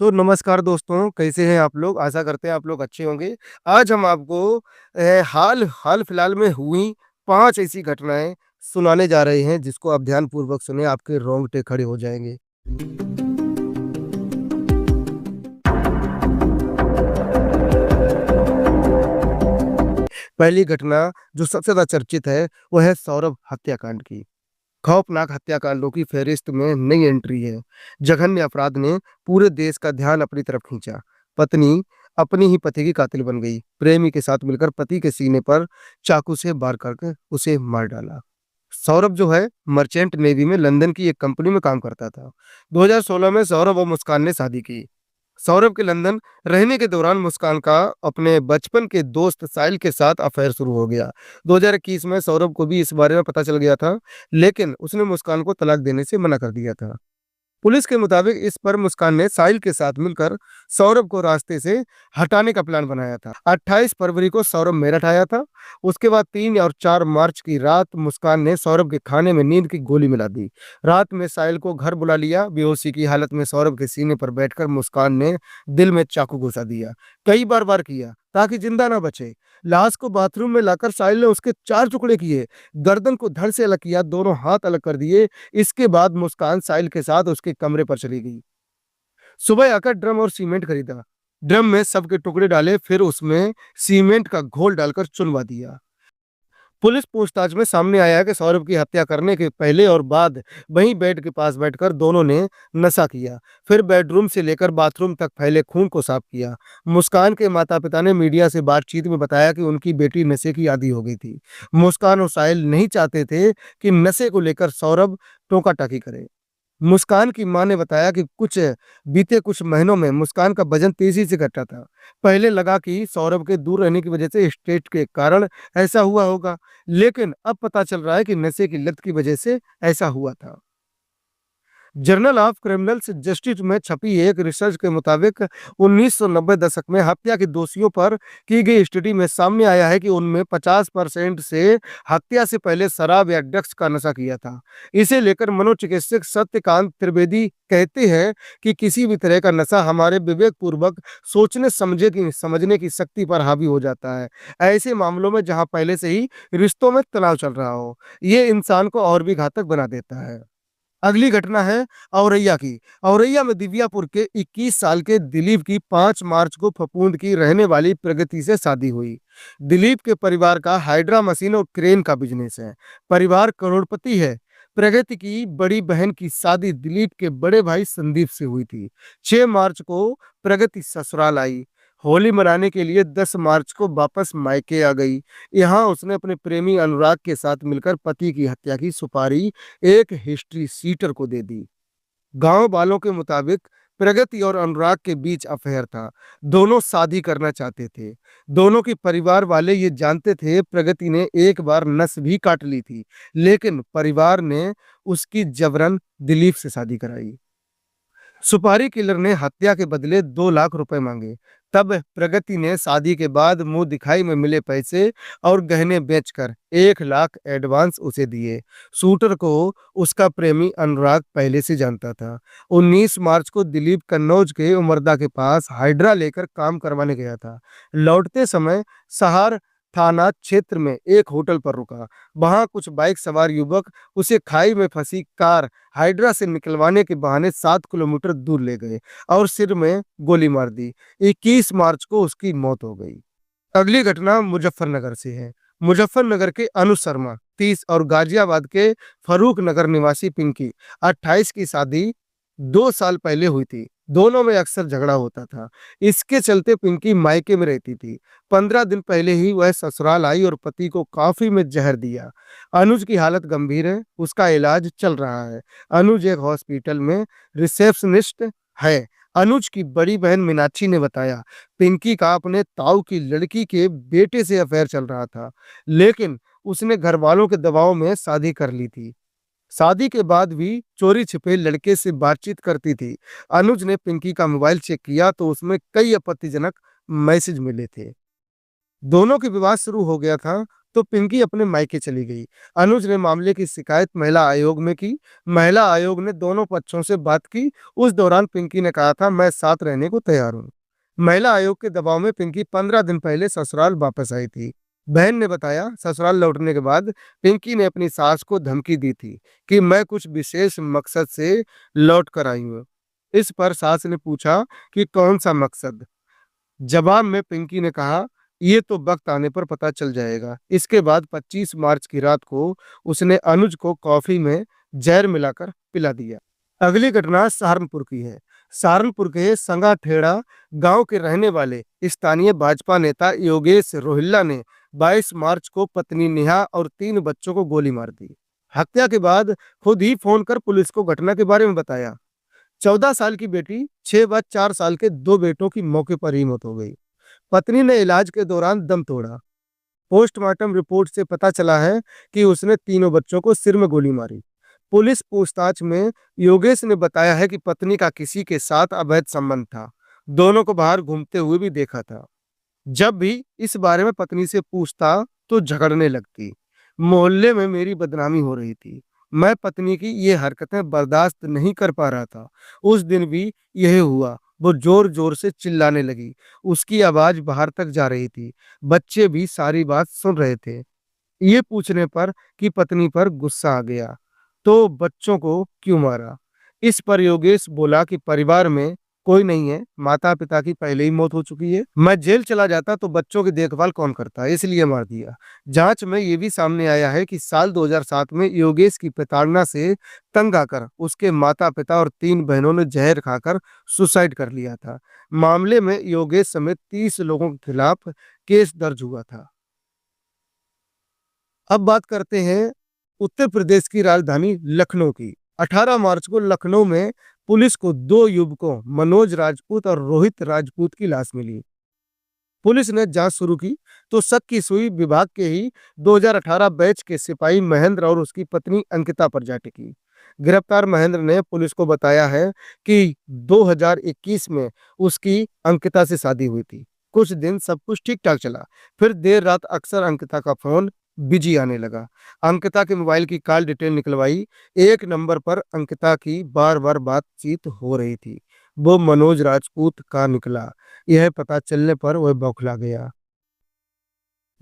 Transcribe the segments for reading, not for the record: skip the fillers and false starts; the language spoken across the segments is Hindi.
तो नमस्कार दोस्तों, कैसे हैं आप लोग? आशा करते हैं आप लोग अच्छे होंगे। आज हम आपको हाल हाल फिलहाल में हुई 5 ऐसी घटनाएँ सुनाने जा रहे हैं, जिसको आप ध्यानपूर्वक सुनें, आपके रोंगटे खड़े हो जाएँगे। पहली घटना जो सबसे ज़्यादा चर्चित है, वो है सौरभ हत्याकांड की। खौफनाक हत्याकांडों की फ़हरिस्त में नई एंट्री है। जघन्य अपराध ने पूरे देश का ध्यान अपनी तरफ खींचा। पत्नी अपनी ही पति की कातिल बन गई। प्रेमी के साथ मिलकर पति के सीने पर चाकू से वार करके उसे मार डाला। सौरभ जो है मर्चेंट नेवी में लंदन की एक कंपनी में काम करता था। 2016 में सौरभ और मुस्कान ने शादी की। सौरभ के लंदन रहने के दौरान मुस्कान का अपने बचपन के दोस्त साहिल के साथ अफेयर शुरू हो गया। 2021 में सौरभ को भी इस बारे में पता चल गया था, लेकिन उसने मुस्कान को तलाक देने से मना कर दिया था। पुलिस के मुताबिक इस पर मुस्कान ने साहिल के साथ मिलकर सौरभ को रास्ते से हटाने का प्लान बनाया था। 28 फरवरी को सौरभ मेरठ आया था। उसके बाद 3 और 4 मार्च की रात मुस्कान ने सौरभ के खाने में नींद की गोली मिला दी। रात में साहिल को घर बुला लिया। बेहोशी की हालत में सौरभ के सीने पर बैठकर मुस्कान ने दिल में चाकू घुसा दिया। कई बार वार किया ताकि जिंदा ना बचे। लाश को बाथरूम में लाकर साहिल ने उसके 4 टुकड़े किए। गर्दन को धड़ से अलग किया, दोनों हाथ अलग कर दिए। इसके बाद मुस्कान साहिल के साथ उसके कमरे पर चली गई। सुबह आकर ड्रम और सीमेंट खरीदा। ड्रम में सबके टुकड़े डाले, फिर उसमें सीमेंट का घोल डालकर चुनवा दिया। पुलिस पूछताछ में सामने आया है कि सौरभ की हत्या करने के पहले और बाद वहीं बेड के पास बैठकर दोनों ने नशा किया। फिर बेडरूम से लेकर बाथरूम तक फैले खून को साफ किया। मुस्कान के माता पिता ने मीडिया से बातचीत में बताया कि उनकी बेटी नशे की आदी हो गई थी। मुस्कान और साहिल नहीं चाहते थे कि नशे को लेकर सौरभ टोका टाकी करे। मुस्कान की मां ने बताया कि बीते कुछ महीनों में मुस्कान का वजन तेजी से घटा था। पहले लगा कि सौरभ के दूर रहने की वजह से स्ट्रेस के कारण ऐसा हुआ होगा, लेकिन अब पता चल रहा है कि नशे की लत की वजह से ऐसा हुआ था। जर्नल ऑफ क्रिमिनल्स जस्टिस में छपी एक रिसर्च के मुताबिक 1990 दशक में हत्या के दोषियों पर की गई स्टडी में सामने आया है कि उनमें 50% से हत्या से पहले शराब या ड्रग्स का नशा किया था। इसे लेकर मनोचिकित्सक सत्यकांत त्रिवेदी कहते हैं कि किसी भी तरह का नशा हमारे विवेक पूर्वक समझने की शक्ति पर हावी हो जाता है। ऐसे मामलों में जहां पहले से ही रिश्तों में तनाव चल रहा हो, ये इंसान को और भी घातक बना देता है। अगली घटना है औरैया की। औरैया में दिव्यापुर के 21 साल के दिलीप की 5 मार्च को फफूंद की रहने वाली प्रगति से शादी हुई। दिलीप के परिवार का हाइड्रा मशीन और क्रेन का बिजनेस है। परिवार करोड़पति है। प्रगति की बड़ी बहन की शादी दिलीप के बड़े भाई संदीप से हुई थी। 6 मार्च को प्रगति ससुराल आई। होली मनाने के लिए 10 मार्च को वापस मायके आ गई। यहाँ उसने अपने प्रेमी अनुराग के साथ मिलकर पति की हत्या की सुपारी एक हिस्ट्री सीटर को दे दी। गांव वालों के मुताबिक प्रगति और अनुराग के बीच अफेयर था। दोनों शादी करना चाहते थे। दोनों के परिवार वाले ये जानते थे। प्रगति ने एक बार नस भी काट ली थी, लेकिन परिवार ने उसकी जबरन दिलीप से शादी कराई। सुपारी किलर ने हत्या के बदले 2 लाख रुपए मांगे। तब प्रगति ने शादी के बाद मुंह दिखाई में मिले पैसे और गहने बेचकर 1 लाख एडवांस उसे दिए। शूटर को उसका प्रेमी अनुराग पहले से जानता था। 19 मार्च को दिलीप कन्नौज के उमरदा के पास हाइड्रा लेकर काम करवाने गया था। लौटते समय सहार थाना क्षेत्र में एक होटल पर रुका। वहां कुछ बाइक सवार युवक उसे खाई में फंसी कार हाइड्रा से निकलवाने के बहाने 7 किलोमीटर दूर ले गए और सिर में गोली मार दी। 21 मार्च को उसकी मौत हो गई। अगली घटना मुजफ्फरनगर से है। मुजफ्फरनगर के अनु शर्मा 30 और गाजियाबाद के फरूख नगर निवासी पिंकी 28 की शादी 2 साल पहले हुई थी। दोनों में अक्सर झगड़ा होता था। इसके चलते पिंकी मायके में रहती थी। 15 दिन पहले ही वह ससुराल आई और पति को कॉफी में जहर दिया। अनुज की हालत गंभीर है, उसका इलाज चल रहा है। अनुज एक हॉस्पिटल में रिसेप्शनिस्ट है। अनुज की बड़ी बहन मीनाक्षी ने बताया, पिंकी का अपने ताऊ की लड़की के बेटे से अफेयर चल रहा था, लेकिन उसने घर वालों के दबाव में शादी कर ली थी। शादी के बाद भी चोरी छिपे लड़के से बातचीत करती थी। अनुज ने पिंकी का मोबाइल चेक किया तो उसमें कई आपत्तिजनक मैसेज मिले थे। दोनों के विवाद शुरू हो गया था। तो पिंकी अपने मायके चली गई। अनुज ने मामले की शिकायत महिला आयोग में की। महिला आयोग ने दोनों पक्षों से बात की। उस दौरान पिंकी ने कहा था, मैं साथ रहने को तैयार हूँ। महिला आयोग के दबाव में पिंकी 15 दिन पहले ससुराल वापस आई थी। बहन ने बताया, ससुराल लौटने के बाद पिंकी ने अपनी सास को धमकी दी थी कि मैं कुछ विशेष मकसद से लौट कर आई हूँ। इस पर सास ने पूछा कि कौन सा मकसद। जवाब में पिंकी ने कहा, ये तो वक्त आने पर पता चल जाएगा। इसके बाद 25 मार्च की रात को उसने अनुज को कॉफी में जहर मिलाकर पिला दिया। अगली घटना सहारनपुर की है। सहारनपुर के संगाठेड़ा गांव के रहने वाले स्थानीय भाजपा नेता योगेश रोहिल्ला ने 22 मार्च को पत्नी नेहा और 3 बच्चों को गोली मार दी। हत्या के बाद खुद ही फोन कर पुलिस को घटना के बारे में बताया। 14 साल की बेटी, 6 व 4 साल के 2 बेटों की मौके पर ही मौत हो गई। पत्नी ने इलाज के दौरान दम तोड़ा। पोस्टमार्टम रिपोर्ट से पता चला है कि उसने तीनों बच्चों को सिर में गोली मारी। पुलिस पूछताछ में योगेश ने बताया है कि पत्नी का किसी के साथ अवैध संबंध था। दोनों को बाहर घूमते हुए भी देखा था। जब भी इस बारे में पत्नी से पूछता तो झगड़ने लगती। मोहल्ले में मेरी बदनामी हो रही थी। मैं पत्नी की ये हरकतें बर्दाश्त नहीं कर पा रहा था। उस दिन भी यही हुआ। वो जोर जोर से चिल्लाने लगी। उसकी आवाज बाहर तक जा रही थी। बच्चे भी सारी बात सुन रहे थे। ये पूछने पर कि पत्नी पर गुस्सा आ गया तो बच्चों को क्यों मारा। इस पर योगेश बोला कि परिवार में कोई नहीं है, माता पिता की पहले ही मौत हो चुकी है। मैं जेल चला जाता तो बच्चों की देखभाल कौन करता, इसलिए मार दिया। जांच में ये भी सामने आया है कि साल 2007 में योगेश की प्रताड़ना से तंग आकर उसके माता पिता और 3 बहनों ने जहर खाकर सुसाइड कर लिया था। मामले में योगेश समेत 30 लोगों के खिलाफ केस दर्ज हुआ था। अब बात करते हैं उत्तर प्रदेश की राजधानी लखनऊ की। 18 मार्च को लखनऊ में पुलिस को 2 युवकों मनोज राजपूत और रोहित राजपूत की लाश मिली। पुलिस ने जांच शुरू की तो शक की सुई विभाग के ही 2018 बैच के सिपाही महेंद्र और उसकी पत्नी अंकिता पर जा टिकी। गिरफ्तार महेंद्र ने पुलिस को बताया है कि 2021 में उसकी अंकिता से शादी हुई थी। कुछ दिन सब कुछ ठीक ठाक चला। फिर देर रात अक्सर अंकिता का फोन बिजी आने लगा। अंकिता के मोबाइल की कॉल डिटेल निकलवाई। एक नंबर पर अंकिता की बार बार बातचीत हो रही थी। वो मनोज राजपूत का निकला। यह पता चलने पर वह बौखला गया।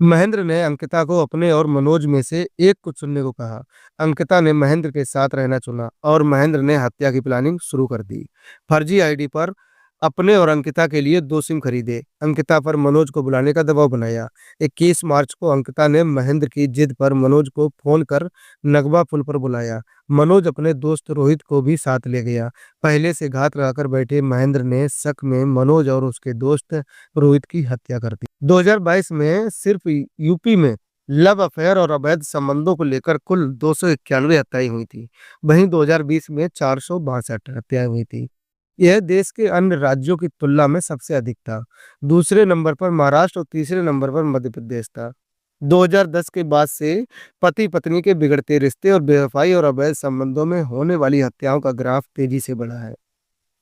महेंद्र ने अंकिता को अपने और मनोज में से एक को चुनने को कहा। अंकिता ने महेंद्र के साथ रहना चुना और महेंद्र ने हत्या की प्लानिंग शुरू कर दी। फर्जी आईडी पर अपने और अंकिता के लिए 2 सिम खरीदे। अंकिता पर मनोज को बुलाने का दबाव बनाया। 21 मार्च को अंकिता ने महेंद्र की जिद पर मनोज को फोन कर नगवा पुल पर बुलाया। मनोज अपने दोस्त रोहित को भी साथ ले गया। पहले से घात लगाकर बैठे महेंद्र ने शक में मनोज और उसके दोस्त रोहित की हत्या कर दी। 2022 में सिर्फ यूपी में लव अफेयर और अवैध संबंधों को लेकर कुल 291 हत्याएं हुई थी। वहीं 2020 में 462 हत्याएं हुई थी। यह देश के अन्य राज्यों की तुलना में सबसे अधिक था। दूसरे नंबर पर महाराष्ट्र और तीसरे नंबर पर मध्य प्रदेश था। 2010 के बाद से पति पत्नी के बिगड़ते रिश्ते और बेवफाई और अवैध संबंधों में होने वाली हत्याओं का ग्राफ तेजी से बढ़ा है।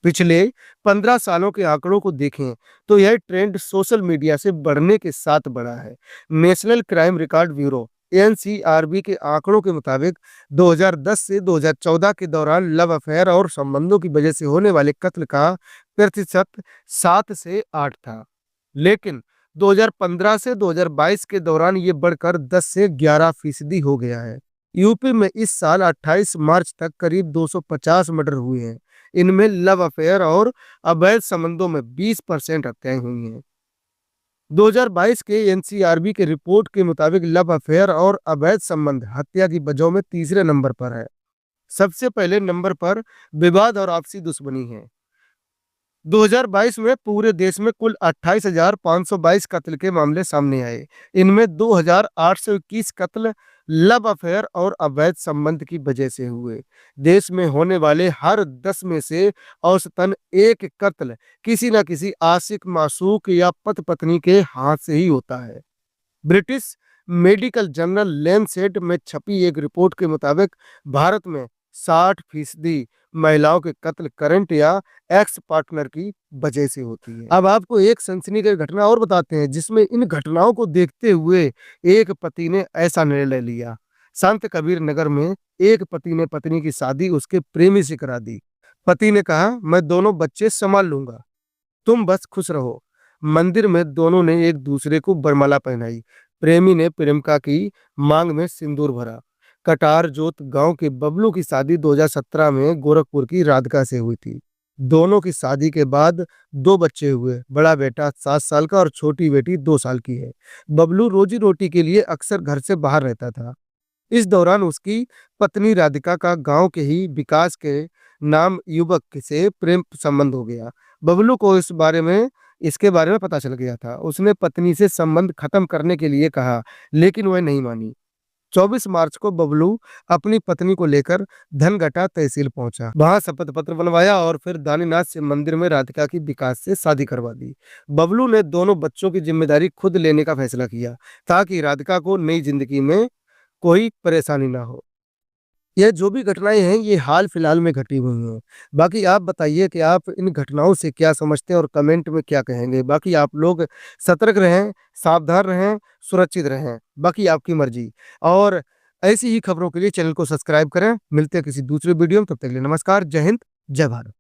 पिछले 15 सालों के आंकड़ों को देखें तो यह ट्रेंड सोशल मीडिया से बढ़ने के साथ बढ़ा है। National crime record bureau NCRB के आंकड़ों के मुताबिक 2010 से 2014 के दौरान लव अफेयर और संबंधों की वजह से होने वाले कत्ल का प्रतिशत 7 से 8 था। लेकिन 2015 से 2022 के दौरान ये बढ़कर 10 से 11% हो गया है। यूपी में इस साल 28 मार्च तक करीब 250 मर्डर हुए हैं। इनमें लव अफेयर और अवैध संबंधों में 20% हत्याएं हुई हैं। 2022 के एनसीआरबी के रिपोर्ट के मुताबिक लव अफेयर और अवैध संबंध हत्या की वजहों में तीसरे नंबर पर है। सबसे पहले नंबर पर विवाद और आपसी दुश्मनी है। 2022 में पूरे देश में कुल 28,522 कत्ल के मामले सामने आए। इनमें 2,821 कत्ल लव अफेयर और अवैध संबंध की वजह से हुए। देश में होने वाले हर 10 में से औसतन 1 कत्ल किसी न किसी आशिक, मासूक या पति पत्नी के हाथ से ही होता है। ब्रिटिश मेडिकल जर्नल लैंसेट में छपी एक रिपोर्ट के मुताबिक भारत में 60% महिलाओं के कत्ल करंट या एक्स पार्टनर की वजह से होती है। अब आपको एक सनसनी की घटना और बताते हैं जिसमें इन घटनाओं को देखते हुए एक पति ने ऐसा निर्णय लिया। संत कबीर नगर में एक पति ने पत्नी की शादी उसके प्रेमी से करा दी। पति ने कहा, मैं दोनों बच्चे संभाल लूंगा, तुम बस खुश रहो। मंदिर में दोनों ने एक दूसरे को वरमाला पहनाई। प्रेमी ने प्रेमिका की मांग में सिंदूर भरा। कटार जोत गांव के बबलू की शादी 2017 में गोरखपुर की राधिका से हुई थी। दोनों की शादी के बाद 2 बच्चे हुए। बड़ा बेटा 7 साल का और छोटी बेटी 2 साल की है। बबलू रोजी रोटी के लिए अक्सर घर से बाहर रहता था। इस दौरान उसकी पत्नी राधिका का गांव के ही विकास के नाम युवक से प्रेम संबंध हो गया। बबलू को इसके बारे में पता चल गया था। उसने पत्नी से संबंध खत्म करने के लिए कहा, लेकिन वह नहीं मानी। 24 मार्च को बबलू अपनी पत्नी को लेकर धनघटा तहसील पहुंचा। वहां शपथ पत्र बनवाया और फिर दानीनाथ से मंदिर में राधिका की विकास से शादी करवा दी। बबलू ने दोनों बच्चों की जिम्मेदारी खुद लेने का फैसला किया ताकि राधिका को नई जिंदगी में कोई परेशानी ना हो। यह जो भी घटनाएं हैं ये हाल फिलहाल में घटी हुई हैं। बाकी आप बताइए कि आप इन घटनाओं से क्या समझते हैं और कमेंट में क्या कहेंगे। बाकी आप लोग सतर्क रहें, सावधान रहें, सुरक्षित रहें। बाकी आपकी मर्जी। और ऐसी ही खबरों के लिए चैनल को सब्सक्राइब करें। मिलते हैं किसी दूसरे वीडियो में, तब तक के लिए नमस्कार। जय हिंद, जय भारत।